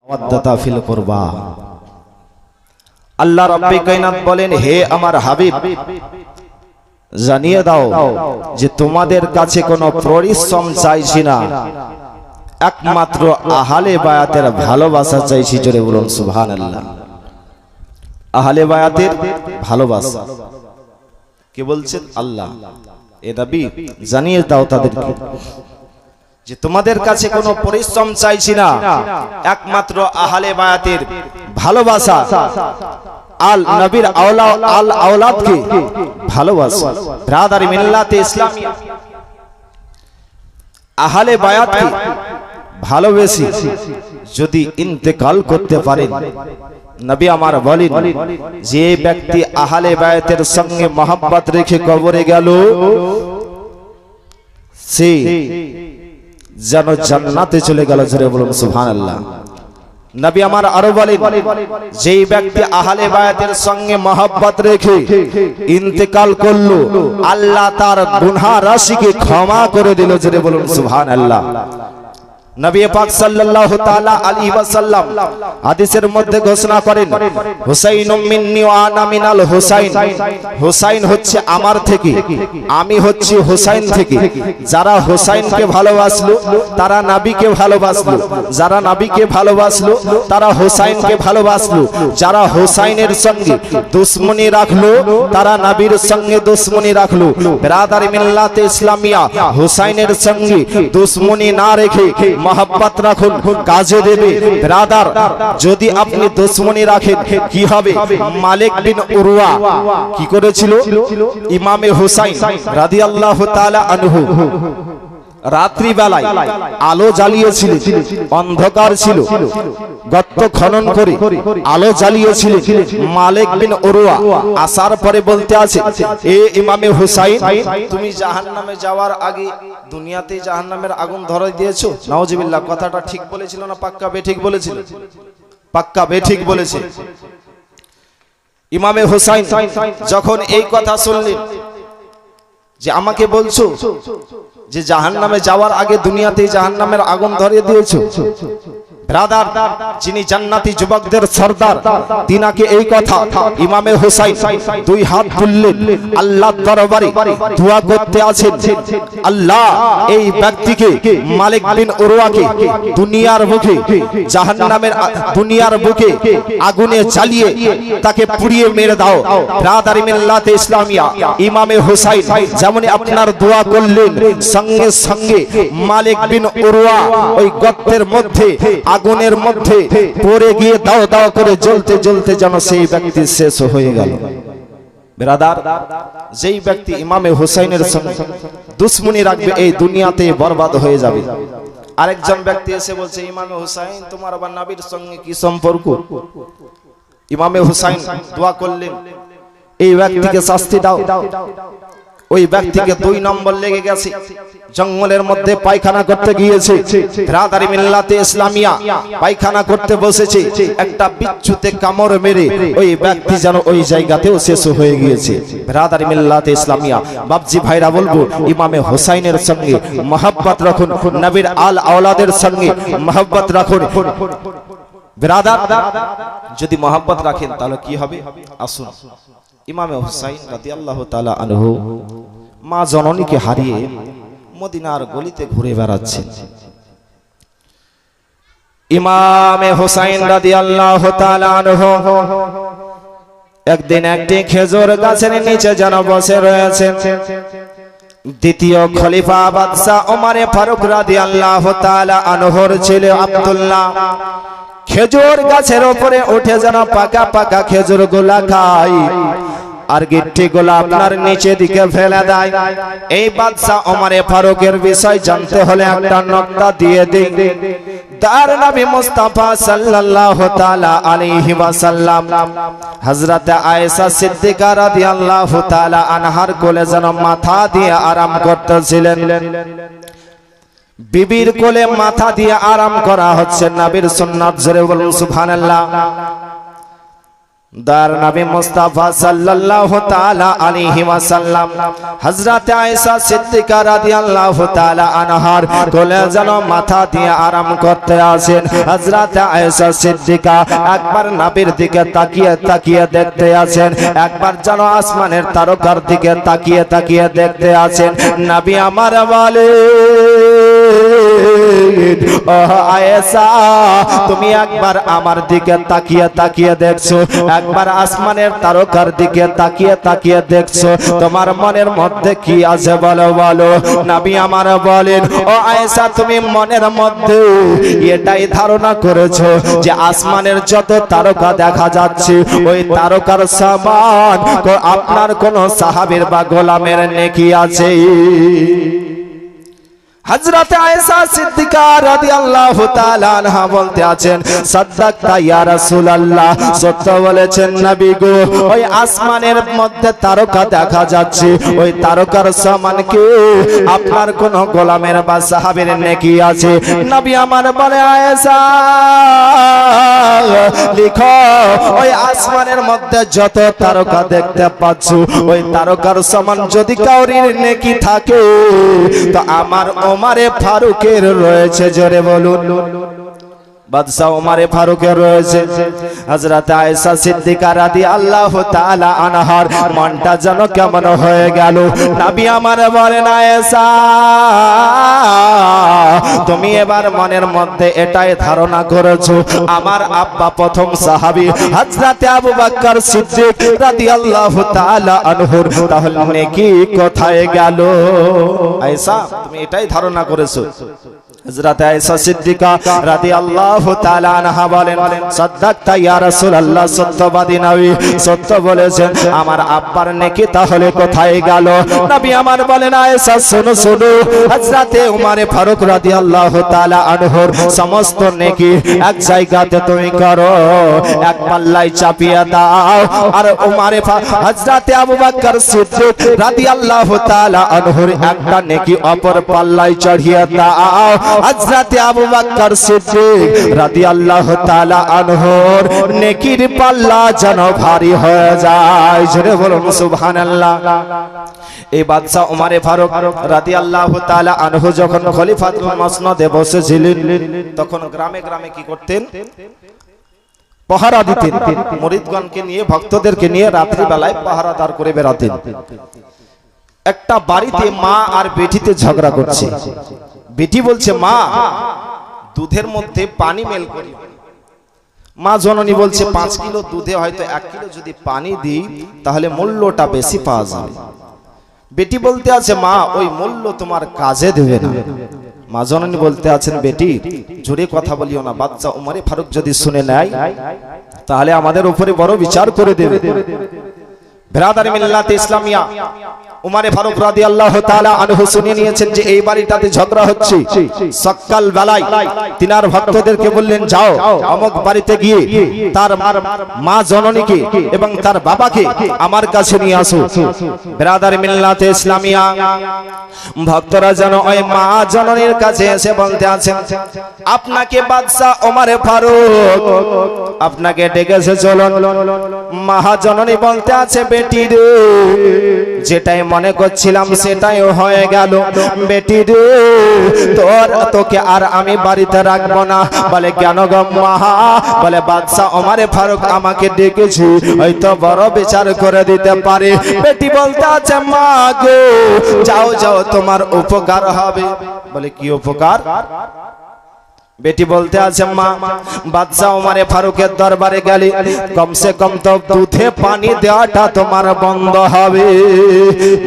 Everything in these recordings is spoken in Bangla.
মাওয়াদ্দাতা ফিল কুরবা। আল্লাহ রাব্বুল কায়নাত বলেন, হে আমার হাবিব, জানিয়ে দাও যে তোমাদের কাছে কোনো পরিশ্রম চাইছি না, একমাত্র আহলে বায়াতের ভালোবাসা চাইছি। জোরে বলুন সুবহানাল্লাহ। আহলে বায়াতের ভালোবাসা কে বলছেন? আল্লাহ। এ নবী জানিয়ে দাও তাদেরকে যে তোমাদের কাছে কোনো পরিশ্রম চাইছি না, একমাত্র আহলে বায়াতের ভালোবাসা, আল নবীর আওলাদকে ভালোবাসা। ব্রাদার মিল্লাতে ইসলামিয়া আহলে বায়াতকে ভালোবেসে যদি ইন্তেকাল করতে পারেন, নবী আমার বলেন, যে ব্যক্তি আহলে বায়াতের সঙ্গে মহব্বত রেখে কবরে গেল, সে যেন জান্নাতে চলে গেল। জোরে বলুন সুবহানাল্লাহ। নবী আমার আরো বলেন, যেই ব্যক্তি আহলে বায়াতের সঙ্গে মহব্বত রেখে ইন্তেকাল করলো, আল্লাহ তার গুনাহ রাশিকে ক্ষমা করে দিল। জোরে বলুন সুবহানাল্লাহ। নবী পাক সাল্লাল্লাহু তাআলা আলাইহি ওয়াসাল্লাম হাদিসের মধ্যে ঘোষণা করেন, হুসাইনুম মিন্নি ওয়া আনা মিনাল হুসাইন। হুসাইন হচ্ছে আমার থেকে, আমি হচ্ছি হুসাইন থেকে। যারা হুসাইনকে ভালোবাসলো তারা নবীকে ভালোবাসলো, যারা নবীকে ভালোবাসলো তারা হুসাইনকে ভালোবাসলো, যারা হুসাইনের সঙ্গে দুশমনি রাখলো তারা নবীর সঙ্গে দুশমনি রাখলো। ব্রাদার মিল্লাতে ইসলামিয়া হুসাইনের সঙ্গে দুশমনি না রেখে মহব্বত রাখুন, কাজে দেবে। ব্রাদার, যদি আপনি দুশমনি রাখেন কি হবে? মালিক বিন উরওয়া কি করেছিল? ইমামে হুসাইন রাদিয়াল্লাহু তাআলা আনহু রাত্রি বেলায় আলো জ্বালিয়েছিলেন, অন্ধকার ছিল, গর্ত খনন করে আলো জ্বালিয়েছিলেন। মালিক বিন উরওয়া আসার পরে বলতে আছে, এ ইমামে হুসাইন, তুমি জাহান্নামে যাওয়ার আগে দুনিয়াতে জাহান্নামের আগুন ধরাই দিয়েছো। নাউজুবিল্লাহ। কথাটা ঠিক বলেছিল না পাক্কা বেঠিক বলেছিল? পাক্কা বেঠিক বলেছে। ইমামে হুসাইন যখন এই কথা শুনলেন যে আমাকে বলছো যে জাহান্নামে যাওয়ার আগে দুনিয়াতেই জাহান্নামের আগুন ধরিয়ে দিয়েছো, ব্রাদার, যিনি জান্নাতি যুবকদের সরদার, তিনাকে এই কথা ইমামে হুসাইন দুই হাত তুললেন, আল্লাহর দরবারে দোয়া করতে আছেন, আল্লাহ এই ব্যক্তিকে, মালিক বিন উরওয়াকে দুনিয়ার বুকে জাহান্নামের দুনিয়ার বুকে আগুনে জ্বালিয়ে তাকে পুড়িয়ে মেরে দাও। ব্রাদার মিল্লাতে ইসলামিয়া ইমামে হুসাইন যেমন আপনার দোয়া করলেন, সঙ্গে সঙ্গে মালিক বিন উরওয়া ওই গর্তের মধ্যে, আগুনের মধ্যে পড়ে গিয়ে দাও দাও করে জ্বলতে জ্বলতে যেন সেই ব্যক্তি শেষ হয়ে গেল। ব্রাদার, যেই ব্যক্তি ইমামে হুসাইনের সঙ্গে দুশমনি রাখবে এই দুনিয়াতে বরবাদ হয়ে যাবে। আরেকজন ব্যক্তি এসে বলছে, ইমামে হুসাইন, তোমার আবার নবীর সঙ্গে কি সম্পর্ক? ইমামে হুসাইন দোয়া করলেন, এই ব্যক্তিকে শাস্তি দাও। ওই ব্যক্তিকে 2 নম্বর লেগে গেছে, জঙ্গলের মধ্যে পায়খানা করতে গিয়েছে। ব্রাদারি মিল্লাতে ইসলামিয়া পায়খানা করতে বসেছে, একটা বিচ্ছুতে কামড় মেরে ওই ব্যক্তি যেন ওই জায়গাতেও শেষ হয়ে গিয়েছে। ব্রাদারি মিল্লাতে ইসলামিয়া বাপজি ভাইরা বলবো, ইমামে হুসাইনের সঙ্গে মহব্বত রাখুন, নবীর আল আওলাদের সঙ্গে মহব্বত রাখুন। ব্রাদার, যদি মহব্বত রাখেন তাহলে কি হবে? আসুন, ইমামে হুসাইন রাদিয়াল্লাহু তাআলা আনহু মা জননীকে হারিয়ে মদিনার গলিতে ঘুরে বেড়াচ্ছেন। ইমামে হুসাইন রাদিয়াল্লাহু তাআলা আনহু একদিন একটি খেজুর গাছের নিচে যেন বসে রয়েছেন। দ্বিতীয় খলিফা বাদশা ওমর ফারুক রাদিয়াল্লাহু তাআলা আনহুর ছেলে আব্দুল্লাহ খেজুর গাছের উপরে উঠে যেন পাকা পাকা খেজুর গুলা খায়, আর গিট্টি গুলা আপনার নিচে দিকে ফেলে দেয়। এই বাদশা ওমর ফারুকের বিষয় জানতে হলে একটা নকশা দিয়ে দিই। তার নবী মুস্তাফা সাল্লাল্লাহু তাআলা আলাইহি ওয়াসাল্লাম হযরত আয়েশা সিদ্দিকা রাদিয়াল্লাহু তাআলা আনহার কোলে যেন মাথা দিয়ে আরাম করতেছিলেন। বিবির কোলে মাথা দিয়ে আরাম করা হচ্ছে নবীর সুন্নাত। জোরে বলুন সুবহানাল্লাহ। দার নবী মুস্তাফা সাল্লাল্লাহু তাআলা আলাইহি ওয়াসাল্লাম হযরত আয়েশা সিদ্দিকা রাদিয়াল্লাহু তাআলা আনহার কোলে যেন মাথা দিয়ে আরাম করতে আছেন। হযরত আয়েশা সিদ্দিকা একবার নবীর দিকে তাকিয়ে তাকিয়ে দেখতে আছেন, একবার যেন আসমানের তারকার দিকে তাকিয়ে তাকিয়ে দেখতে আছেন। নবী আমার বলে, ও আয়েশা, তুমি একবার আমার দিকে তাকিয়ে তাকিয়ে দেখছো, একবার আসমানের তারকার দিকে তাকিয়ে তাকিয়ে দেখছো, তোমার মনের মধ্যে কি আছে বলো বলো। নবী আমার বলেন, ও আয়েশা, তুমি মনের মধ্যে এটাই ধারণা করেছো যে আসমানের যত তারকা দেখা যাচ্ছে ওই তারকার সমান আপনার কোন সাহাবীর বা গোলামের নেকি আছে? হযরত আয়েশা সিদ্দিকা রাদিয়াল্লাহু তাআলা আনহা বলতে আছেন, সাদাক্তা ইয়া রাসূলুল্লাহ, সত্য বলেছেন নবী গো, ওই আসমানের মধ্যে তারকা দেখা যাচ্ছে, ওই তারকার সমান কি আপনার কোন গোলামের বা সাহাবীর নেকি আছে? নবী আমার বলে, আয়েশা লিখো, ওই আসমানের মধ্যে যত তারকা দেখতে পাচ্ছ ওই তারকার সমান যদি কাউরির নেকি থাকে তো আমার ওমরে ফারুকের রয়েছে। জোরে বলুন, বাদশা ওমরে ফারুকের রয়েছে। হযরত আয়েশা সিদ্দিকা রাদিয়াল্লাহু তাআলা আনহার মনটা যেন কেমন হয়ে গেল। নবী আমার বলেন, আয়েশা, তুমি এবার মনের মধ্যে এটাই ধারণা করেছো আমার আব্বা প্রথম সাহাবী হযরত আবু বকর সিদ্দিক রাদিয়াল্লাহু তাআলা আনহুর তাহলে নেকি কোথায় গেল? আয়েশা, তুমি এটাই ধারণা করেছো। হযরত আয়েশা সিদ্দিকা রাদিয়াল্লাহু তাআলা আনহা বলেন, সাদাক্তা ইয়া রাসূলুল্লাহ, সত্যবাদী নবী, সত্য বলেছেন, আমার আব্বার নেকি তাহলে কোথায় গেল? নবী আমার বলেন, আয়েশা শোনো শোনো, হযরত ওমর ফারুক রাদিয়াল্লাহু তাআলা আনহুর সমস্ত নেকি এক জায়গাতে তুমি করো, এক পাল্লায় চাপিয়ে দাও, আর হযরত আবু বকর সিদ্দিক রাদিয়াল্লাহু তাআলা আনহুর একটা নেকি অপর পাল্লায় চড়িয়ে দাও। হযরত আবু বকর সিদ্দিক রাদিয়াল্লাহু তাআলা আনহুর নেকির পাল্লা যেন ভারী হয়ে যায়। জোরে বলুন সুবহানাল্লাহ। এই বাদশা ওমরে ফারুক রাদিয়াল্লাহু তাআলা আনহু যখন খলিফাতুল মসনদে বসেছিলেন তখন গ্রামে গ্রামে কি করতেন? পাহারা দিতেন। মুরিদগণকে নিয়ে, ভক্তদেরকে নিয়ে রাত্রি বেলায় পাহারাদার করে বেড়াতেন। একটা বাড়িতে মা আর বেটিতে ঝগড়া করছে। বেটি বলছে, মা, দুধের মধ্যে পানি মেল করি। মা জননী বলছে, 5 কিলো দুধে হয়তো 1 কিলো যদি পানি দিই তাহলে মূল্যটা বেশি পাওয়া যাবে। বেটি বলতে আছে, মা, ওই মূল্য তোমার কাজে দেবে না। মা জননী বলতে আছেন, বেটি জোরে কথা বলিও না, বাচ্চা ওমরে ফারুক যদি শুনে নেয় তাহলে আমাদের উপরে বড় বিচার করে দেবে। বিরাদার মিল্লাতে ইসলামিয়া উমরে ফারুক রাদিয়াল্লাহু তাআলা আনহু শুনে নিয়েছেন যে এই বাড়িটাতে ঝগড়া হচ্ছে। সকাল বেলায় তিনার ভক্তদেরকে বললেন, যাও অমুক বাড়িতে গিয়ে তার মা জননীকে এবং তার বাবাকে আমার কাছে নিয়ে আসো। বিরাদার মিল্লাতে ইসলামিয়া ভক্তরা যেন ওই মা জননীর কাছে এসে বলতে আছেন, আপনাকে বাদশা ওমরে ফারুক আপনাকে ডেকেছে, চলুন। মা জননী বলতে আছে, বেটি রে, যেটাই মনে করছিলাম সেটাই হয়ে গেল। বেটি রে, তোকে আর আমি বাড়িতে রাখবো না। বলে, কেন গো মা? বলে, বাদশা ওমরে ফারুক আমাকে ডেকেছে, হয়তো বড় বিচার করে দিতে পারে। বেটি বলতে আছে, মা গো, যাও যাও, তোমার উপকার হবে। বলে, কি উপকার? বেটি বলতে আছে, মা, বাদশা ওমরে ফারুকের দরবারে গেলে কমসে কম তো দুধে পানি দেওয়াটা তোমার বন্ধ হবে।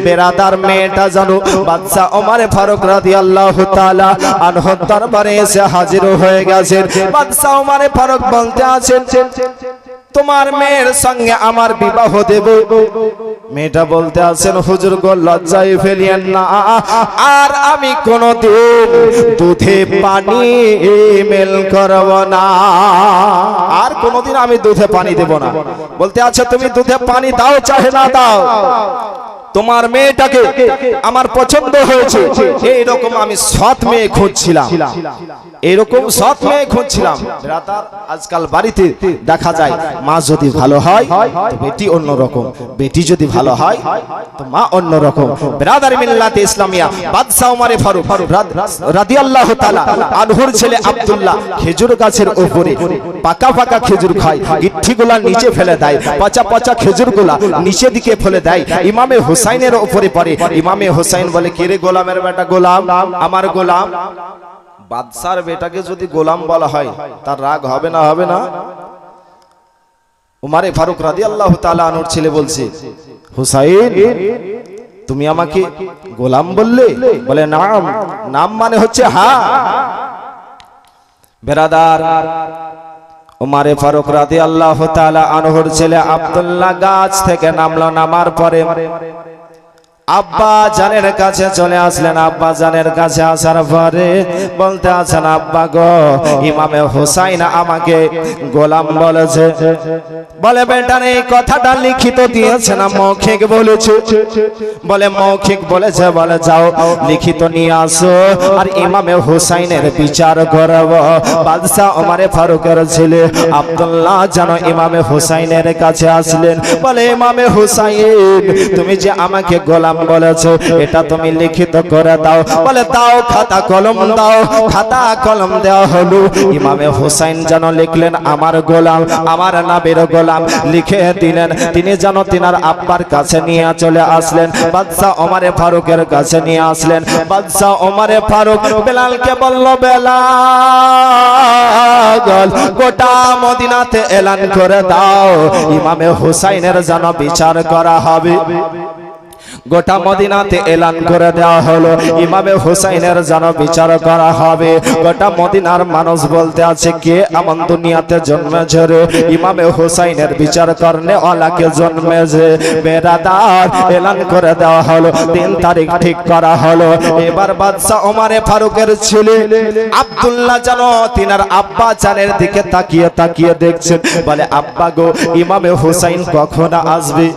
বেরাদার মেয়েটা জানো বাদশা ওমরে ফারুক রাদিয়াল্লাহু তাআলা আনহুর দরবারে এসে হাজির হয়ে গেছেন। বাদশা ওমরে ফারুক বলতে আছেন, তোমার মেয়ের সঙ্গে আমার বিবাহ দেব। মেয়েটা বলতে আছেন, হুজুর গো, লজ্জায় ফেলিয়েন না, আর আমি কোনদিন দুধে পানি মেল করব না, আর কোনদিন আমি দুধে পানি দেব না। বলতে আছে, তুমি দুধে পানি দাও চাহে না দাও? তোমার মেয়েটাকে আমার পছন্দ হয়েছে, এইরকম আমি সৎ মেয়ে খুঁজছিলাম, এরকম সৎ মেয়ে খুঁজছিলাম। ব্রাদার, আজকাল বাড়িতে দেখা যায় মা যদি ভালো হয় তো বেটি অন্যরকম, বেটি যদি ভালো হয় তো মা অন্যরকম। ব্রাদার মিল্লাতে ইসলামিয়া বাদশা ওমর ফারুক রাদিয়াল্লাহু তাআলা আনহুর ছেলে আব্দুল্লাহ খেজুর গাছের উপরে পাকা পাকা খেজুর খায়, গিট্টিগুলা নিচে ফেলে দেয়, পচা পচা খেজুরগুলা নিচে দিকে ফেলে দেয়, ইমামে হুসাইনের উপরে পড়ে। ইমামে হুসাইন বলে, কে রে গোলামের বেটা? গোলাম, আমার গোলাম। বাদশার বেটাকে যদি গোলাম বলা হয় তার রাগ হবে না? হবে না? উমারে ফারুক রাদিয়াল্লাহু তাআলা আনহুর ছেলে বলছে, হুসাইন তুমি আমাকে গোলাম বললে? বলে নাম, নাম মানে হচ্ছে হ্যাঁ। বেরাদার, উমারে ফারুক রাদিয়াল্লাহু তাআলা আনহুর ছেলে আব্দুল্লাহ গাছ থেকে নামলো, নামার পরে আব্বা জানের কাছে চলে আসলেন। আব্বা জানের কাছে আসার পরে বলতে আছেন, আব্বা গো, ইমামে হুসাইন আমাকে গোলাম বলেছে। বলে, বেটার এই কথাটা লিখিত দিয়েছে না মৌখিক বলেছে? বলে মৌখিক বলেছে। বলে যাও লিখিত নিয়ে আসো, আর ইমামে হুসাইনের বিচার করব। বাদশা ওমর ফারুকের ছেলে আব্দুল্লাহ যেন ইমামে হুসাইনের কাছে আসলেন। বলে, ইমামে হুসাইন তুমি যে আমাকে গোলাম বলেছো, এটা তুমি লিখিত করে দাও। বলে দাও, খাতা কলম দাও। খাতা কলম দেওয়া হলো। ইমামে হুসাইন যেন লিখলেন আমার গোলাম, আমার নবীর গোলাম, লিখে দিলেন। তিনি যেন তিনার আব্বার কাছে নিয়ে চলে আসলেন, বাদশা ওমর ফারুকের কাছে নিয়ে আসলেন। বাদশা ওমর ফারুক বেলালকে বলল, বেলাল গোটা মদিনাতে এলান করে দাও, ইমামে হুসাইনের যেন বিচার করা হবে। গোটা মদিনাতে এলান করে দেওয়া হলো, ইমামে হুসাইনের যেন বিচার করা হবে। গোটা মদিনার মানুষ বলতে আছে, কে এমন দুনিয়াতে জন্মেছে রে ইমামে হুসাইনের বিচার করনে ওয়ালাকে জন্মেছে। বেরাদার, এলান করে দেওয়া হলো, 3 তারিখ ঠিক করা হলো। এবার বাদশা ওমর ফারুকের ছেলে আব্দুল্লাহ যেন তিনার আব্বা জানের দিকে তাকিয়ে তাকিয়ে দেখছেন। বলে, আব্বা গো, ইমামে হুসাইন কখন আসবে?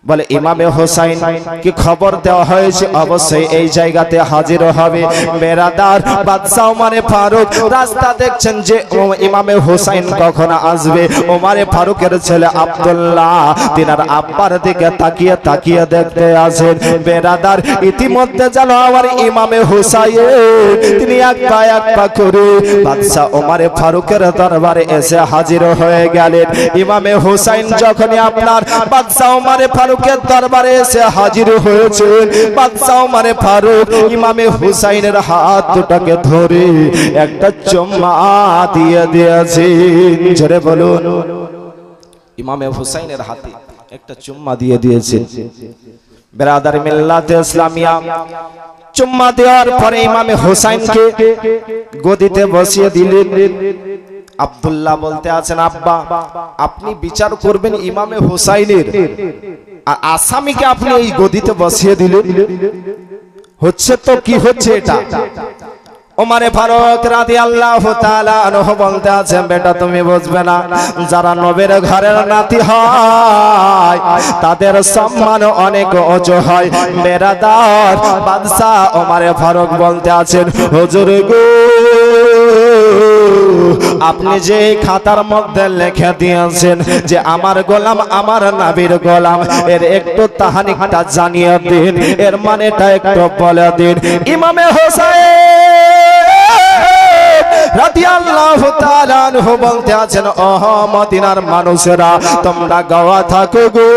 বলে, ইমামে হুসাইন কি খবর দেওয়া হয়েছে, অবশ্যই এই জায়গাতে হাজির হবে। বেরাদার, বাদশা ওমর ফারুক রাস্তা দেখছেন যে ইমামে হুসাইন কখন আসবে। ওমর ফারুকের ছেলে আব্দুল্লাহ তিনার আব্বার দিকে তাকিয়ে তাকিয়ে দেখতে আছেন। বেরাদার, ইতিমধ্যে যেন আমার ইমামে হুসাইন তিনি এক পা করে বাদশা ওমর ফারুকের দরবারে এসে হাজির হয়ে গেলেন। ইমামে হুসাইন যখনই আপনার বাদশা ওমর ফারুকের দরবারে এসে হাজির হয়েছে, বাদশা ওমর ফারুক ইমামে হুসাইনের হাত দুটাকে ধরে একটা চুম্মা দিয়ে দিয়েছে। জোরে বলুন, ইমামে হুসাইনের হাতে একটা চুম্মা দিয়ে দিয়েছেন। বেরাদার মিল্লাতে ইসলামিয়া, চুম্মা দেওয়ার পরে ইমামে হুসাইনকে গদিতে বসিয়ে দিলেন। আব্দুল্লাহ বলতে আছেন, আব্বা আপনি বিচার করবেন ইমামে হুসাইনের, আর আসামিকে আপনি এই গদিতে বসিয়ে দিলেন, হচ্ছে তো কি হচ্ছে এটা? ওমর ফারুক রাদিয়াল্লাহু তাআলা আনহু বলতে আছেন, বেটা তুমি বুঝবে না, যারা নবীর ঘরের নাতি হয় তাদের সম্মান অনেক উঁচু হয়। বেরাদার, বাদশা ওমর ফারুক বলতে আছেন, হুজুর গো, আপনি যে খাতার মধ্যে লিখে দিয়েছেন যে আমার গোলাম আমার নবীর গোলাম, এর একটু তাহানিটা জানিয়ে দিন, এর মানেটা একটু বলে দিন। ইমামে হুসাইন রাদিয়াল্লাহু তাআলা আনহু বলতে আছেন, ওহ মদিনার মানুষেরা, তোমরা গাওয়া থাকো গো,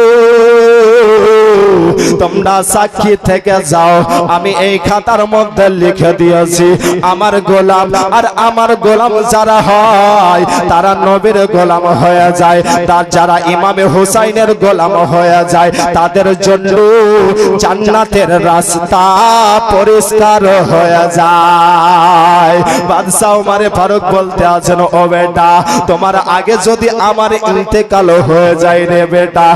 তোমরা সাক্ষী থেকে যাও, আমি এই খাতার মধ্যে লিখে দিয়েছি আমার গোলাম আর আমার গোলাম যারা হয় তারা নবীর গোলাম হয়ে যায়, তার যারা ইমামে হুসাইনের গোলাম হয়ে যায় তাদের জন্য জান্নাতের রাস্তা পরিষ্কার হয়ে যায়। বাদশা ওমর ফারুক বলতে আছেন, ও বেটা, তোমার আগে যদি আমার ইন্তেকাল হয়ে যায় রে বেটা,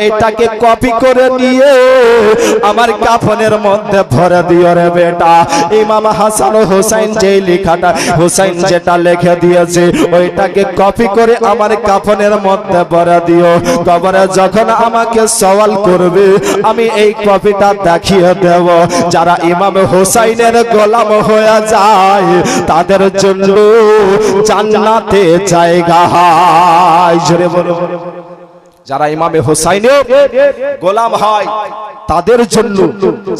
এটাকে কপি করে নিয়ে আমার কাফনের মধ্যে ভরে দিও রে বেটা। ইমাম হাসান ও হুসাইন যে লেখাটা হুসাইন যেটা লিখে দিয়েছে ওইটাকে কপি করে আমার কাফনের মধ্যে ভরে দিও। কবরে যখন আমাকে সওয়াল করবে আমি এই কপিটা দেখিয়ে দেব। যারা ইমাম হুসাইনের গোলাম হয়ে যায় তাদের জন্য জান্নাতে জায়গা হয়। জোরে বলো। যারা ইমামে হুসাইনের গোলাম হয় তাদের জন্য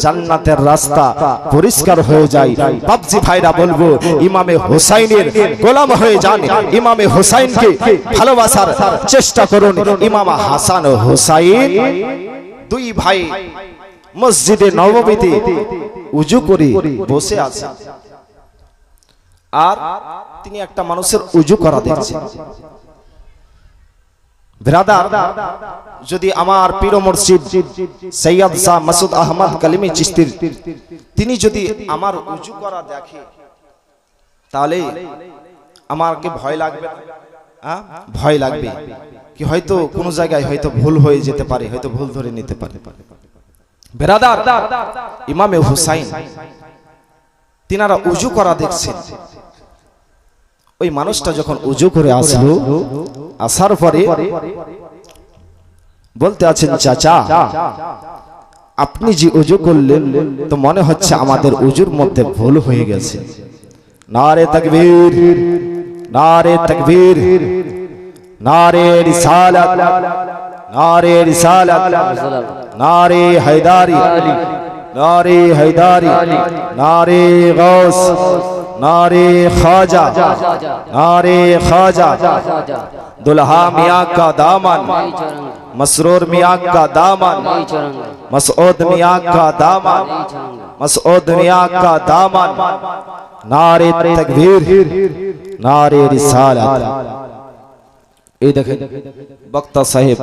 জান্নাতের রাস্তা পরিষ্কার হয়ে যায়। বাপজি ভাইরা বলবো ইমামে হুসাইনের গোলাম হয়ে যান, ইমামে হুসাইনকে ভালোবাসার চেষ্টা করুন। ইমাম হাসান ও হুসাইন দুই ভাই মসজিদে নববীতে উজু করে বসে আছে, আর তিনি একটা মানুষের উজু করা দেখছেন। ব্রাদার, যদি আমার পীর মুর্শিদ সৈয়দ শাহ মাসুদ আহমদ কালিমি চিশতির তিনি যদি আমার উজু করা দেখে তাহলে আমাকে ভয় লাগবে, ভয় লাগবে কি হয়তো কোন জায়গায় হয়তো ভুল হয়ে যেতে পারে, হয়তো ভুল ধরে নিতে পারে। ব্রাদার, ইমামে হুসাইন তিনারা উজু করা দেখছেন। ওই মানুষটা যখন উজু করে আসলো, আসার পরে বলতে আছেন চাচা আপনি যে উজু করলেন তো মনে হচ্ছে আমাদের উজুর মধ্যে ভুল হয়ে গেছে। নারে তাকবীর, নারে তাকবীর, নারে রিসালাত, নারে রিসালাত, নারে হায়দারি, নারে হায়দারি, নারে গৌস, नारे ख्वाजा, नारे ख्वाजा। दुल्हा मियाँ का दामन, मसरूर मियाँ का दामन, मसऊद मियाँ का दामन, मसऊद मियाँ का दामन। नारे तकबीर, नारे रिसालत। এই দেখেন বক্তা সাহেব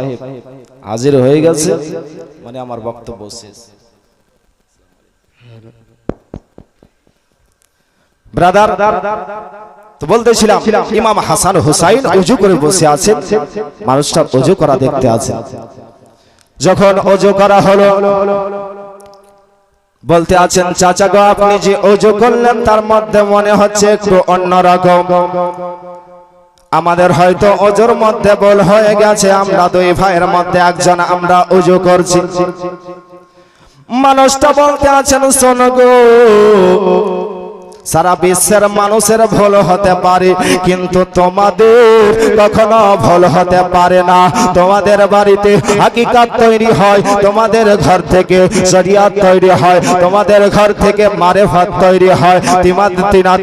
হাজির হয়ে গেছে, মানে আমার বক্তব্য শেষ। ব্রাদার, তো বলতেছিলাম ইমাম হাসান হুসাইন ওযু করে বসে আছেন, মানুষটা ওযু করা দেখতে আছে। যখন ওযু করা হলো বলতে আছেন চাচা গো আপনি যে ওযু করলেন তার মধ্যে মনে হচ্ছে একটু অন্যরকম। আমাদের হয়তো ওযুর মধ্যে ভুল হয়ে গেছে, আমরা দুই ভাইয়ের মধ্যে একজন আমরা ওযু করছি। মানুষটা বলতে আছেন শোনো গো, সারা বিশ্বের মানুষের ভুল হতে পারে কিন্তু তোমাদের কখনো ভুল হতে পারে না। তোমাদের বাড়িতে হাকিকাত তৈরি হয়, তোমাদের ঘর থেকে শরিয়াত তৈরি হয়, তোমাদের ঘর থেকে মারেফাত তৈরি হয়।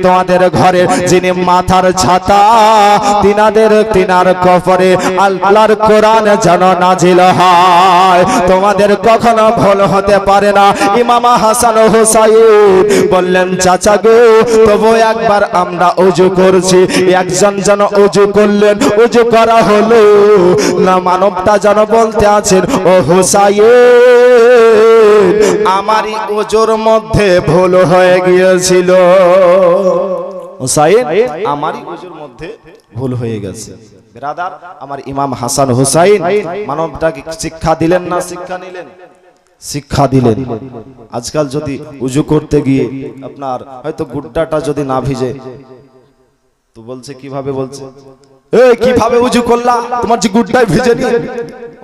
তোমাদের ঘরে যিনি মাথার ছাতা তিনার কবরে আল্লাহর কোরআন যেন নাজিল হয়। তোমাদের কখনো ভুল হতে পারে না। ইমাম হাসান হুসাইন বললেন চাচা গো তবু একবার আমরা ওযু করছি, একজন যেন ওযু করলেন, ওযু করা হলো না। মানবটা যেন বলতে আছেন ও হুসাইন আমারই ওযুর মধ্যে ভুল হয়ে গিয়েছিল। হুসাইন আমারই ওযুর মধ্যে ভুল হয়ে গেছে। ব্রাদার, আমার ইমাম হাসান হুসাইন মানবটাকে শিক্ষা দিলেন না শিক্ষা নিলেন? শিক্ষা দিলেন। আজকাল যদি উজু করতে গিয়ে আপনার হয়তো গুড্ডাটা যদি না ভিজে তো বলছে কিভাবে, বলছে এই কিভাবে উজু করলা, তোমার যে গুড্ডাই ভিজেনি।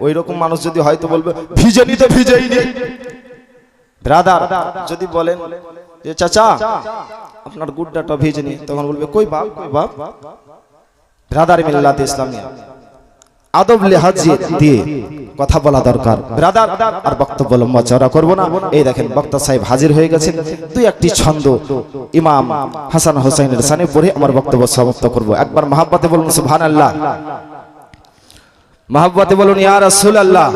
ওই রকম মানুষ যদি হয়তো বলবে ভিজেনি তো ভিজেই নি। ব্রাদার, যদি বলেন যে চাচা আপনার গুড্ডাটা ভিজেনি, তখন বলবে কই বাপ, কই বাপ। ব্রাদার মিল্লাতে ইসলামিয়া আদব লিহাজ দিয়ে কথা বলা দরকার। ব্রাদার, আর বক্তব্য লম্বা চওড়া করব না। এই দেখেন বক্তা সাহেব হাজির হয়ে গেছেন। দুই একটি ছন্দ ইমাম হাসান হুসাইনের শানে পড়ে আমার বক্তব্য সমাপ্ত করব। একবার মহব্বতে বলুন সুবহানাল্লাহ, মহব্বতে বলুন ইয়া রাসূলুল্লাহ।